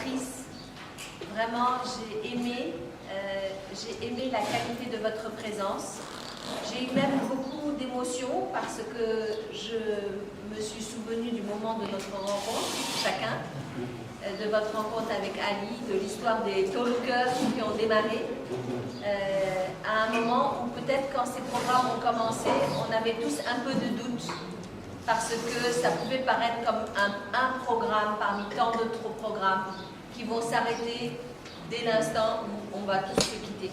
Chris, vraiment j'ai aimé la qualité de votre présence. J'ai eu même beaucoup d'émotions parce que je me suis souvenue du moment de notre rencontre, chacun, de votre rencontre avec Ali, de l'histoire des talkers qui ont démarré. À un moment où peut-être quand ces programmes ont commencé, on avait tous un peu de doute parce que ça pouvait paraître comme un programme parmi tant d'autres programmes qui vont s'arrêter dès l'instant où on va tous se quitter.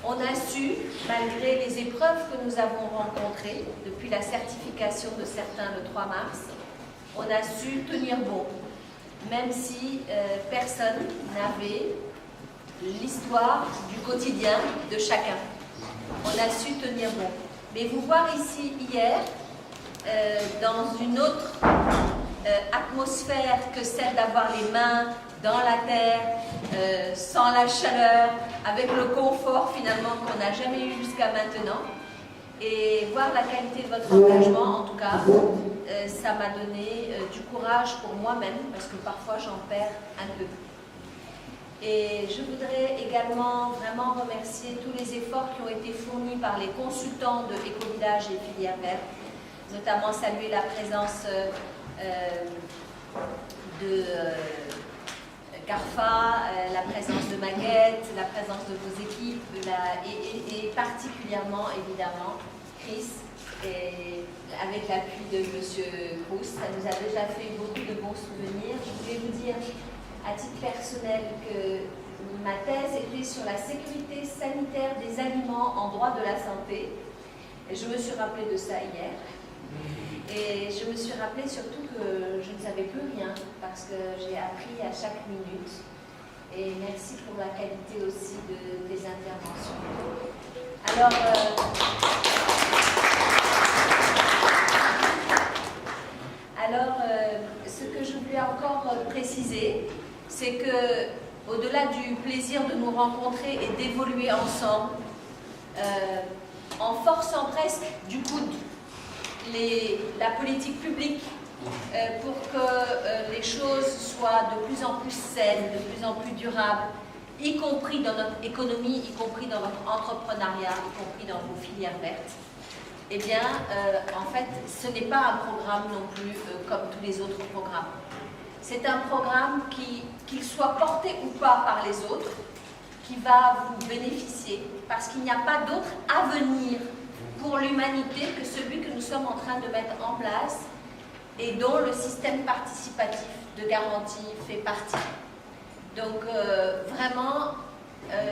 On a su, malgré les épreuves que nous avons rencontrées depuis la certification de certains le 3 mars, on a su tenir bon, même si personne n'avait l'histoire du quotidien de chacun. On a su tenir bon. Mais vous voir ici hier, dans une autre atmosphère que celle d'avoir les mains dans la terre, sans la chaleur, avec le confort finalement qu'on n'a jamais eu jusqu'à maintenant, et voir la qualité de votre engagement, en tout cas, ça m'a donné du courage pour moi-même, parce que parfois j'en perds un peu. Et je voudrais également vraiment remercier tous les efforts qui ont été fournis par les consultants de Éco-Village et Filière Verte, notamment saluer la présence de Carfa, la présence de Maguette, la présence de vos équipes, et particulièrement, évidemment, Chris, et avec l'appui de M. Crous. Ça nous a déjà fait beaucoup de bons souvenirs. Je voulais vous dire, à titre personnel, que ma thèse était sur la sécurité sanitaire des aliments en droit de la santé. Et je me suis rappelé de ça hier. Et je me suis rappelé surtout que je ne savais plus rien parce que j'ai appris à chaque minute. Et merci pour la qualité aussi des interventions. Alors, ce que je voulais encore préciser, c'est que, au-delà du plaisir de nous rencontrer et d'évoluer ensemble, en forçant presque du coude la politique publique pour que les choses soient de plus en plus saines, de plus en plus durables, y compris dans notre économie, y compris dans notre entrepreneuriat, y compris dans vos filières vertes, eh bien, en fait, ce n'est pas un programme non plus comme tous les autres programmes. C'est un programme qu'il soit porté ou pas par les autres, qui va vous bénéficier, parce qu'il n'y a pas d'autre avenir pour l'humanité que celui que nous sommes en train de mettre en place et dont le système participatif de garantie fait partie. Donc, vraiment,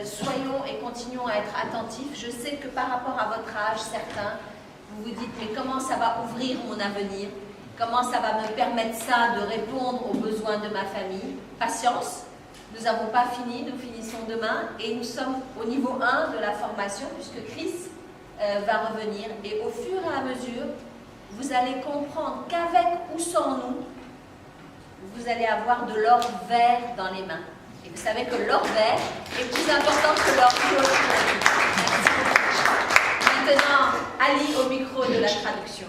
soyons et continuons à être attentifs. Je sais que par rapport à votre âge, certains, vous vous dites, mais comment ça va ouvrir mon avenir? Comment ça va me permettre ça de répondre aux besoins de ma famille? Patience, nous n'avons pas fini, nous finissons demain et nous sommes au niveau 1 de la formation puisque Chris va revenir. Et au fur et à mesure, vous allez comprendre qu'avec ou sans nous, vous allez avoir de l'or vert dans les mains. Et vous savez que l'or vert est plus important que l'or bleu. Maintenant, Ali au micro de la traduction.